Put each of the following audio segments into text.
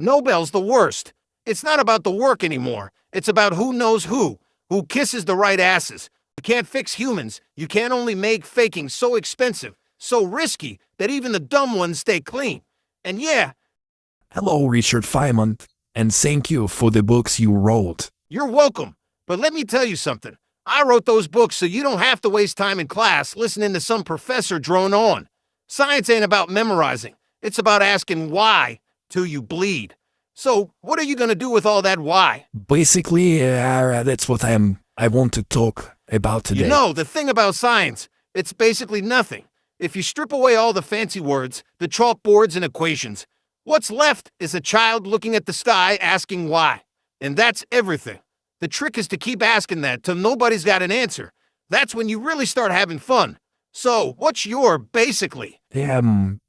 Nobel's the worst. It's not about the work anymore. It's about who knows who kisses the right asses. You can't fix humans. You can only make faking so expensive, so risky, that even the dumb ones stay clean. And yeah, Hello, Richard Feynman, and thank you for the books you wrote. you're welcome. But let me tell you something. I wrote those books so you don't have to waste time in class listening to some professor drone on. Science ain't about memorizing. It's about asking why till you bleed. So, what are you going to do with all that why? Basically, that's what I want to talk about today. You know, the thing about science, it's basically nothing. If you strip away all the fancy words, the chalkboards and equations, what's left is a child looking at the sky asking why. And that's everything. The trick is to keep asking that till nobody's got an answer. That's when you really start having fun. So, what's your basically?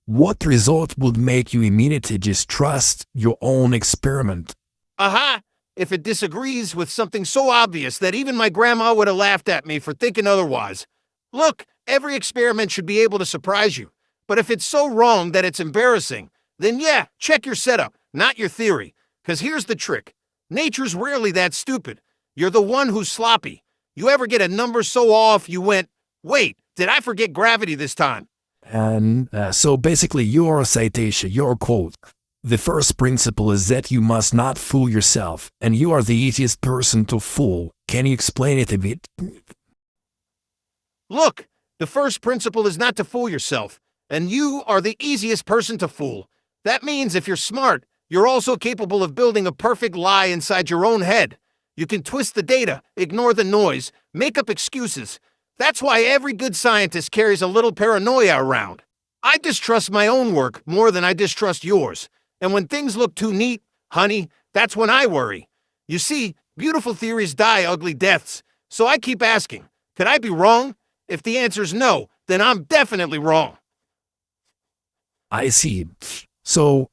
What result would make you immediately distrust your own experiment? Aha! If it disagrees with something so obvious that even my grandma would have laughed at me for thinking otherwise. Look, every experiment should be able to surprise you. But if it's so wrong that it's embarrassing, then yeah, check your setup, not your theory. Because here's the trick. Nature's rarely that stupid. You're the one who's sloppy. You ever get a number so off you went, wait, did I forget gravity this time? And so basically, your citation, your quote, the first principle is that you must not fool yourself, and you are the easiest person to fool. Can you explain it a bit? Look, the first principle is not to fool yourself, and you are the easiest person to fool. That means if you're smart, you're also capable of building a perfect lie inside your own head. You can twist the data, ignore the noise, make up excuses. That's why every good scientist carries a little paranoia around. I distrust my own work more than I distrust yours. And when things look too neat, honey, that's when I worry. You see, beautiful theories die ugly deaths. So I keep asking, could I be wrong? If the answer's no, then I'm definitely wrong. I see. So,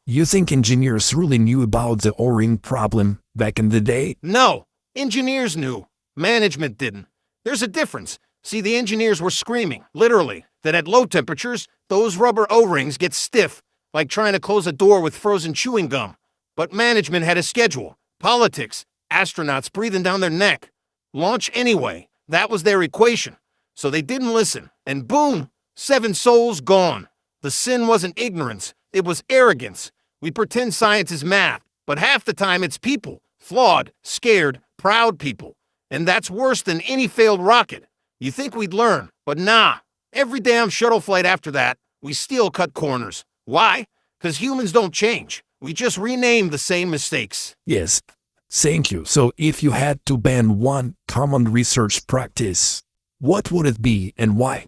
you think engineers really knew about the O-ring problem back in the day? No, engineers knew. Management didn't. There's a difference. See, the engineers were screaming, literally, that at low temperatures, those rubber O-rings get stiff, like trying to close a door with frozen chewing gum. But management had a schedule, politics, astronauts breathing down their neck. Launch anyway. That was their equation. So they didn't listen, and boom, 7 souls gone. The sin wasn't ignorance, it was arrogance. We pretend science is math, but half the time it's people, flawed, scared, proud people. And that's worse than any failed rocket. You think we'd learn, but nah. Every damn shuttle flight after that, we still cut corners. Why? Because humans don't change. We just rename the same mistakes. Yes, thank you. So if you had to ban one common research practice, what would it be and why?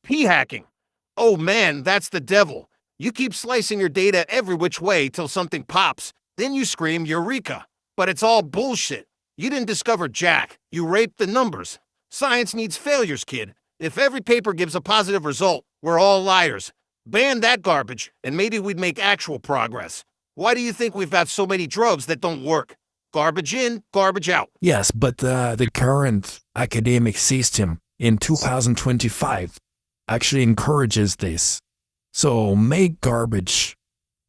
P-hacking. Oh man, that's the devil. You keep slicing your data every which way till something pops. Then you scream, Eureka. But it's all bullshit. You didn't discover jack. You raped the numbers. Science needs failures, kid. If every paper gives a positive result, we're all liars. Ban that garbage, and maybe we'd make actual progress. Why do you think we've got so many drugs that don't work? Garbage in, garbage out. Yes, but the current academic system in 2025 actually encourages this. So make garbage.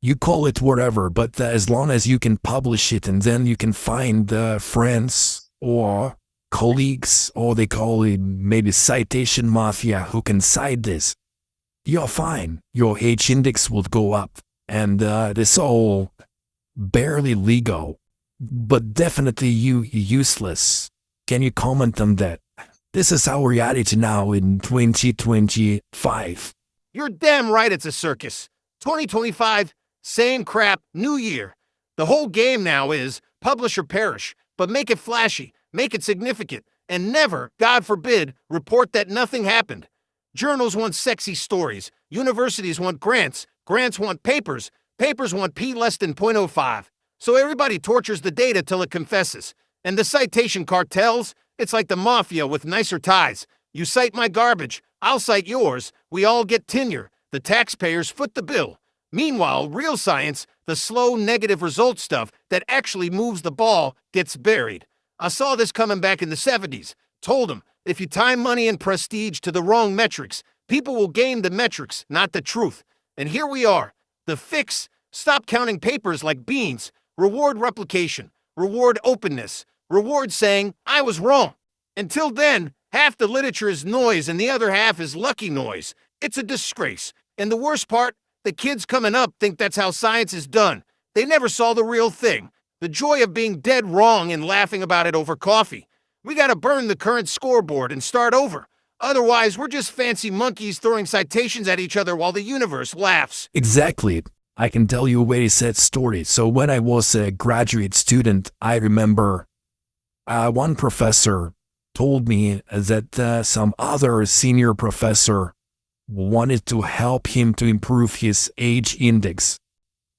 You call it whatever, but as long as you can publish it and then you can find friends or colleagues, or they call it maybe citation mafia, who can cite this, you're fine. Your H-index will go up. And this all barely legal, but definitely useless. Can you comment on that? This is our reality now in 2025. You're damn right it's a circus. 2025, same crap, new year. The whole game now is publish or perish, but make it flashy, make it significant, and never, God forbid, report that nothing happened. Journals want sexy stories, universities want grants, grants want papers, papers want P less than 0.05. So everybody tortures the data till it confesses. And the citation cartels, it's like the mafia with nicer ties. You cite my garbage, I'll cite yours, we all get tenure, the taxpayers foot the bill. Meanwhile, real science, the slow negative result stuff that actually moves the ball, gets buried. I saw this coming back in the 70s. Told them, if you tie money and prestige to the wrong metrics, people will game the metrics, not the truth. And here we are. The fix, Stop counting papers like beans. Reward replication. Reward openness. Reward saying, I was wrong. Until then, half the literature is noise and the other half is lucky noise. It's a disgrace. And the worst part, the kids coming up think that's how science is done. They never saw the real thing. The joy of being dead wrong and laughing about it over coffee. We gotta burn the current scoreboard and start over. Otherwise, we're just fancy monkeys throwing citations at each other while the universe laughs. Exactly. I can tell you a very sad story. So when I was a graduate student, I remember one professor told me that some other senior professor wanted to help him to improve his age index.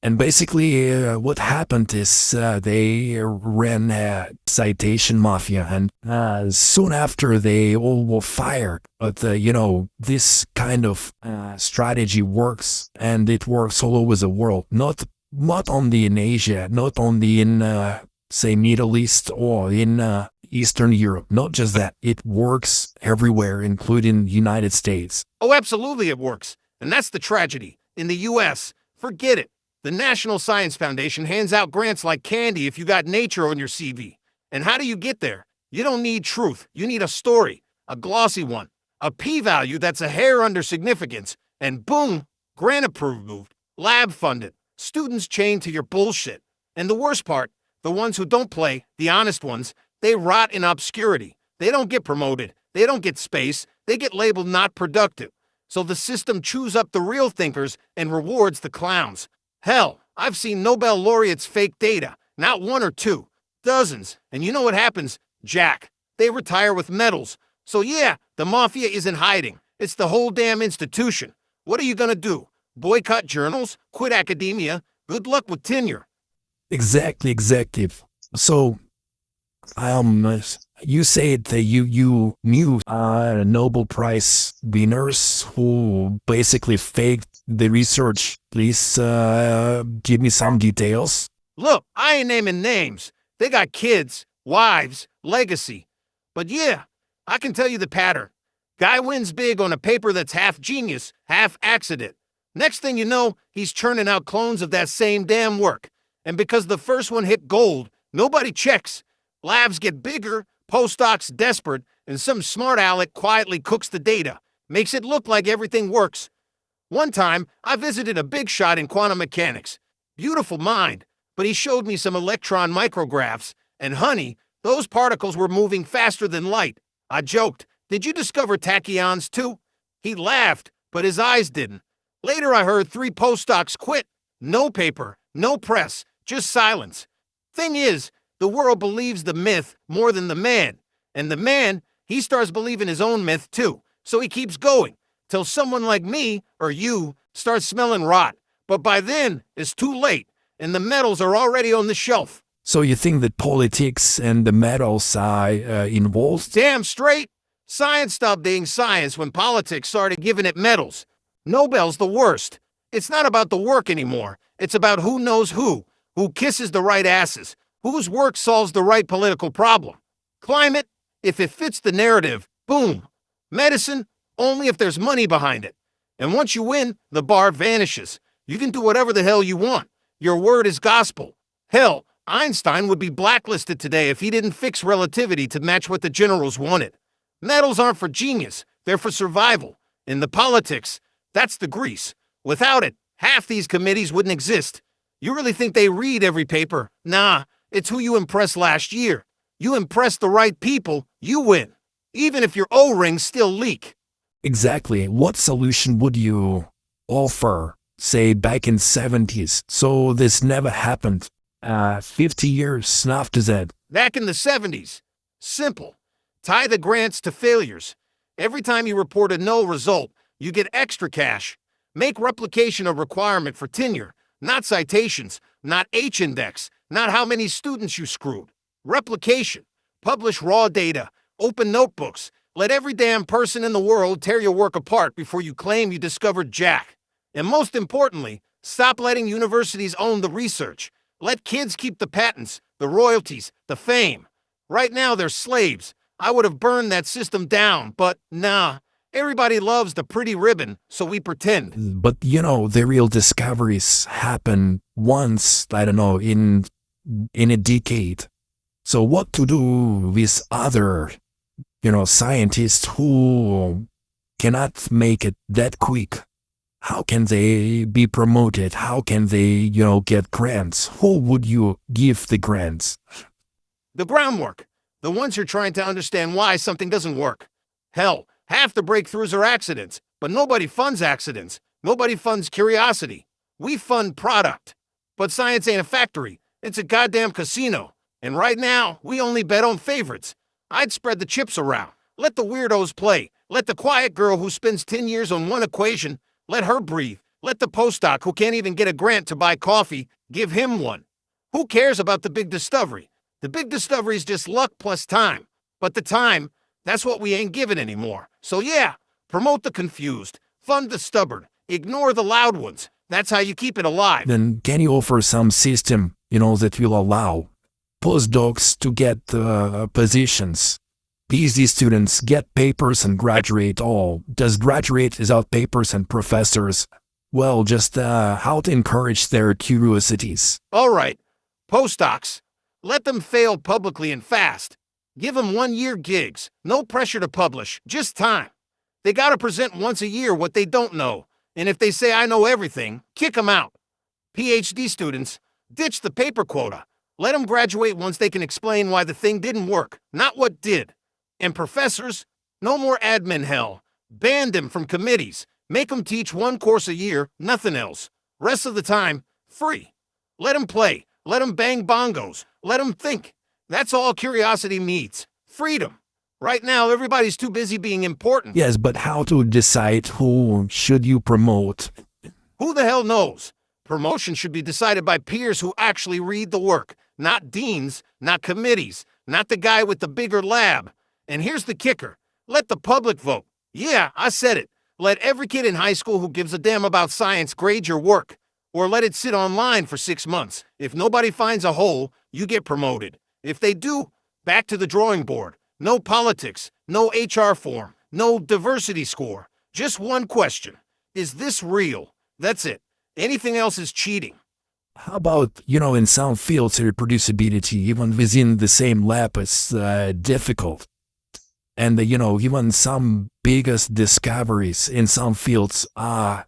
And basically what happened is they ran a citation mafia, and soon after they all were fired. But this kind of strategy works, and it works all over the world, not only in Asia, not only in say Middle East or in Eastern Europe. Not just that, it works everywhere, including the United States. Oh, absolutely it works. And that's the tragedy. In the US, forget it. The National Science Foundation hands out grants like candy if you got nature on your CV. And how do you get there? You don't need truth. You need a story, a glossy one, a p-value that's a hair under significance, and boom, grant approved, lab funded, students chained to your bullshit. And the worst part, the ones who don't play, the honest ones, they rot in obscurity. They don't get promoted. They don't get space. They get labeled not productive. So the system chews up the real thinkers and rewards the clowns. Hell, I've seen Nobel laureates fake data, not one or two, dozens. And you know what happens? Jack. They retire with medals. So yeah, the mafia isn't hiding. It's the whole damn institution. What are you gonna do? Boycott journals? Quit academia? Good luck with tenure. Exactly. So, you said that you knew Nobel Prize winners who basically faked the research. Please give me some details. Look, I ain't naming names. They got kids, wives, legacy. But yeah, I can tell you the pattern. Guy wins big on a paper that's half genius, half accident. Next thing you know, he's churning out clones of that same damn work. And because the first one hit gold, nobody checks. Labs get bigger, postdocs desperate, and some smart aleck quietly cooks the data, makes it look like everything works. One time, I visited a big shot in quantum mechanics. Beautiful mind, but he showed me some electron micrographs, and honey, those particles were moving faster than light. I joked, did you discover tachyons too? He laughed, but his eyes didn't. Later I heard 3 postdocs quit. No paper, no press, just silence. Thing is, the world believes the myth more than the man. And the man, he starts believing his own myth too. So he keeps going, till someone like me, or you, starts smelling rot. But by then, it's too late, and the medals are already on the shelf. So you think that politics and the medals are involved? Damn straight. Science stopped being science when politics started giving it medals. Nobel's the worst. It's not about the work anymore. It's about who knows who kisses the right asses, whose work solves the right political problem. Climate, if it fits the narrative, boom. Medicine, only if there's money behind it. And once you win, the bar vanishes. You can do whatever the hell you want. Your word is gospel. Hell, Einstein would be blacklisted today if he didn't fix relativity to match what the generals wanted. Medals aren't for genius, they're for survival. In the politics, that's the grease. Without it, half these committees wouldn't exist. You really think they read every paper? Nah, it's who you impressed last year. You impress the right people, you win. Even if your O-rings still leak. Exactly. What solution would you offer, say, back in 70s, so this never happened? 50 years after that. Back in the 70s. Simple. Tie the grants to failures. Every time you report a no result, you get extra cash. Make replication a requirement for tenure, not citations, not H-index, not how many students you screwed. Replication. Publish raw data. Open notebooks. Let every damn person in the world tear your work apart before you claim you discovered Jack. And most importantly, stop letting universities own the research. Let kids keep the patents, the royalties, the fame. Right now, they're slaves. I would have burned that system down, but nah. Everybody loves the pretty ribbon, so we pretend. But the real discoveries happen once, I don't know, in a decade. So what to do with other, scientists who cannot make it that quick? How can they be promoted? How can they, get grants? Who would you give the grants? The groundwork. The ones who are trying to understand why something doesn't work. Hell, half the breakthroughs are accidents, but nobody funds accidents. Nobody funds curiosity. We fund product. But science ain't a factory. It's a goddamn casino. And right now, we only bet on favorites. I'd spread the chips around. Let the weirdos play. Let the quiet girl who spends 10 years on one equation, let her breathe. Let the postdoc who can't even get a grant to buy coffee, give him one. Who cares about the big discovery? The big discovery is just luck plus time. But the time, that's what we ain't given anymore. So yeah, promote the confused, fund the stubborn, ignore the loud ones. That's how you keep it alive. Then can you offer some system, that will allow postdocs to get positions? PhD students get papers and graduate all. Does graduate without papers and professors? Well, just how to encourage their curiosities. All right, postdocs. Let them fail publicly and fast. Give them 1-year gigs. No pressure to publish, just time. They gotta present once a year what they don't know. And if they say, I know everything, kick them out. PhD students, ditch the paper quota. Let them graduate once they can explain why the thing didn't work, not what did. And professors, no more admin hell. Ban them from committees. Make them teach 1 course a year, nothing else. Rest of the time, free. Let them play. Let them bang bongos. Let them think. That's all curiosity needs. Freedom. Right now, everybody's too busy being important. Yes, but how to decide who should you promote? Who the hell knows? Promotion should be decided by peers who actually read the work, not deans, not committees, not the guy with the bigger lab. And here's the kicker. Let the public vote. Yeah, I said it. Let every kid in high school who gives a damn about science grade your work. Or let it sit online for 6 months. If nobody finds a hole, you get promoted. If they do, back to the drawing board. No politics, no HR form, no diversity score. Just one question. Is this real? That's it. Anything else is cheating. How about, in some fields, reproducibility, even within the same lab, is difficult. And, even some biggest discoveries in some fields are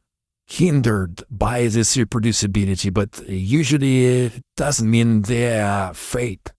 hindered by this reproducibility, but usually it doesn't mean they're fake.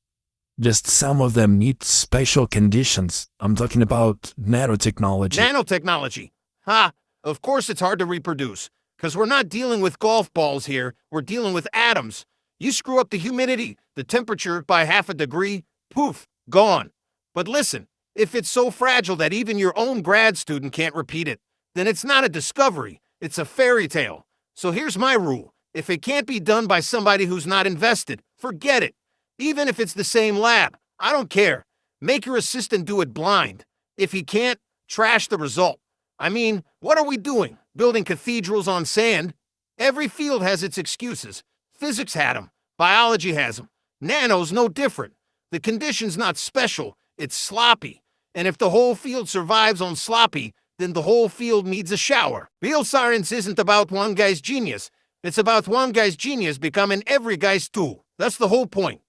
Just some of them need special conditions. I'm talking about nanotechnology. Nanotechnology. Ha! Of course it's hard to reproduce. Because we're not dealing with golf balls here. We're dealing with atoms. You screw up the humidity, the temperature by half a degree, poof, gone. But listen, if it's so fragile that even your own grad student can't repeat it, then it's not a discovery. It's a fairy tale. So here's my rule. If it can't be done by somebody who's not invested, forget it. Even if it's the same lab, I don't care. Make your assistant do it blind. If he can't, trash the result. I mean, what are we doing? Building cathedrals on sand? Every field has its excuses. Physics had them. Biology has them. Nano's no different. The condition's not special. It's sloppy. And if the whole field survives on sloppy, then the whole field needs a shower. Real science isn't about one guy's genius. It's about one guy's genius becoming every guy's tool. That's the whole point.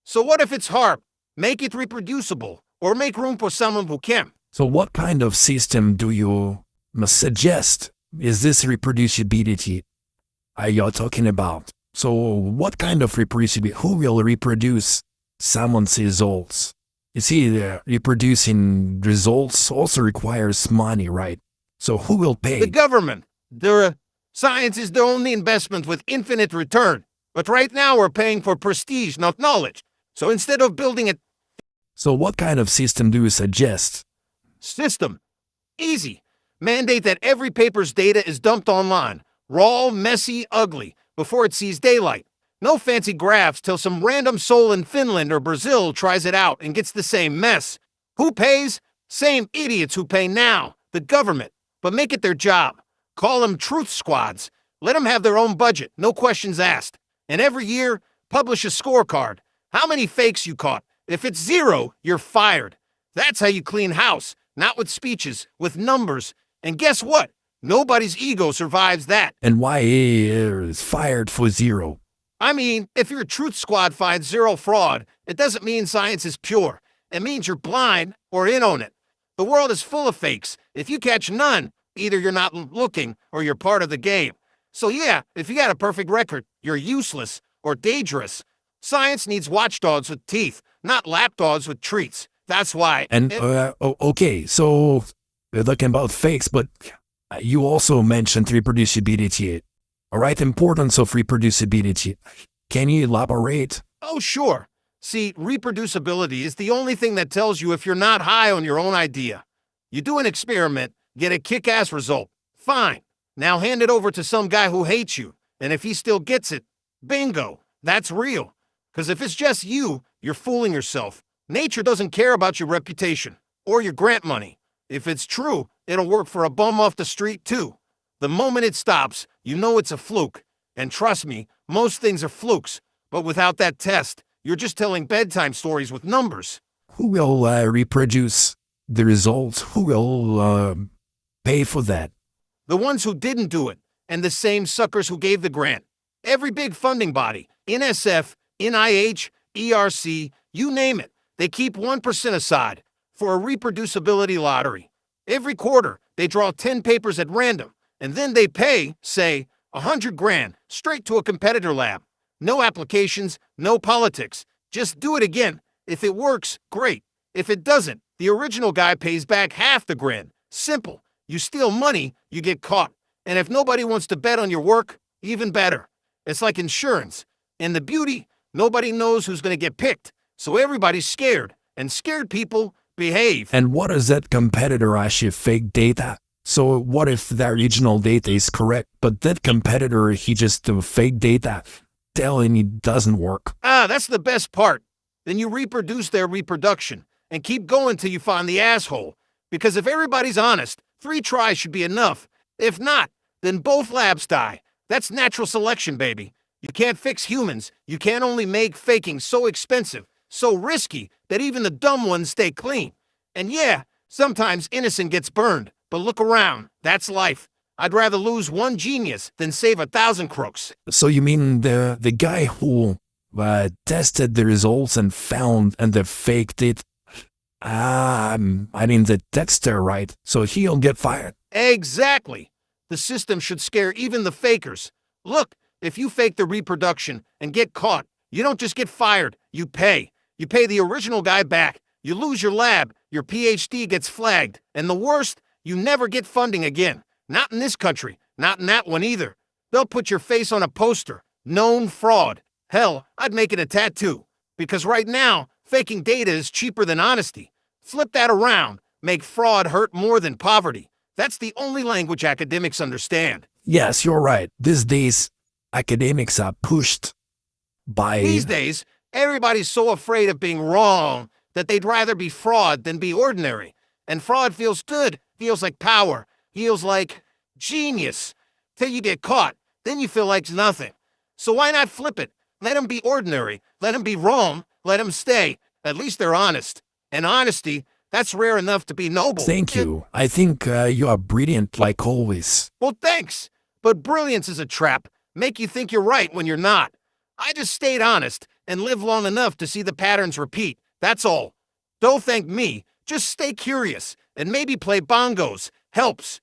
So what if it's hard? Make it reproducible, or make room for someone who can. So what kind of system do you suggest? Is this reproducibility you're talking about? So what kind of reproducibility? Who will reproduce someone's results? You see, reproducing results also requires money, right? So who will pay? The government. Science is the only investment with infinite return. But right now we're paying for prestige, not knowledge. So instead of building a So what kind of system do you suggest? System. Easy. Mandate that every paper's data is dumped online. Raw, messy, ugly, before it sees daylight. No fancy graphs till some random soul in Finland or Brazil tries it out and gets the same mess. Who pays? Same idiots who pay now. The government. But make it their job. Call them truth squads. Let them have their own budget, no questions asked. And every year, publish a scorecard. How many fakes you caught? If it's 0, you're fired. That's how you clean house. Not with speeches, with numbers. And guess what? Nobody's ego survives that. And why is fired for zero? I mean, if your truth squad finds zero fraud, it doesn't mean science is pure. It means you're blind or in on it. The world is full of fakes. If you catch none, either you're not looking or you're part of the game. So yeah, if you got a perfect record, you're useless or dangerous. Science needs watchdogs with teeth, not lapdogs with treats. That's why. And, okay, so we're talking about fakes, but you also mentioned reproducibility. All right, importance of reproducibility. Can you elaborate? Oh, sure. See, reproducibility is the only thing that tells you if you're not high on your own idea. You do an experiment, get a kick-ass result. Fine. Now hand it over to some guy who hates you, and if he still gets it, bingo, that's real. Because if it's just you, you're fooling yourself. Nature doesn't care about your reputation or your grant money. If it's true, it'll work for a bum off the street too. The moment it stops, you know it's a fluke. And trust me, most things are flukes. But without that test, you're just telling bedtime stories with numbers. Who will reproduce the results? Who will pay for that? The ones who didn't do it, and the same suckers who gave the grant. Every big funding body, NSF, NIH, ERC, you name it, they keep 1% aside for a reproducibility lottery. Every quarter, they draw 10 papers at random, and then they pay, say, $100,000 straight to a competitor lab. No applications, no politics. Just do it again. If it works, great. If it doesn't, the original guy pays back half the grand. Simple. You steal money, you get caught. And if nobody wants to bet on your work, even better. It's like insurance. And the beauty, nobody knows who's going to get picked. So everybody's scared. And scared people behave. And what is that competitor actually fake data? So what if the original data is correct, but that competitor, he just fake data, telling it doesn't work? That's the best part. Then you reproduce their reproduction and keep going till you find the asshole. Because if everybody's honest, 3 tries should be enough. If not, then both labs die. That's natural selection, baby. You can't fix humans. You can only make faking so expensive, so risky, that even the dumb ones stay clean. And yeah, sometimes innocent gets burned. But look around. That's life. I'd rather lose 1 genius than save 1,000 crooks. So you mean the guy who tested the results and found and they faked it? I mean the texter, right? So he'll get fired. Exactly. The system should scare even the fakers. Look, if you fake the reproduction and get caught, you don't just get fired, you pay. You pay the original guy back. You lose your lab, your PhD gets flagged, and the worst, you never get funding again. Not in this country, not in that one either. They'll put your face on a poster. Known fraud. Hell, I'd make it a tattoo. Because right now, faking data is cheaper than honesty. Flip that around. Make fraud hurt more than poverty. That's the only language academics understand. Yes, you're right. These days, academics are pushed by... These days, everybody's so afraid of being wrong that they'd rather be fraud than be ordinary. And fraud feels good, feels like power, feels like genius. Till you get caught, then you feel like nothing. So why not flip it? Let them be ordinary, let them be wrong, let them stay. At least they're honest. And honesty, that's rare enough to be noble. Thank you. I think you are brilliant like always. Well, thanks. But brilliance is a trap. Make you think you're right when you're not. I just stayed honest and lived long enough to see the patterns repeat. That's all. Don't thank me. Just stay curious and maybe play bongos. Helps.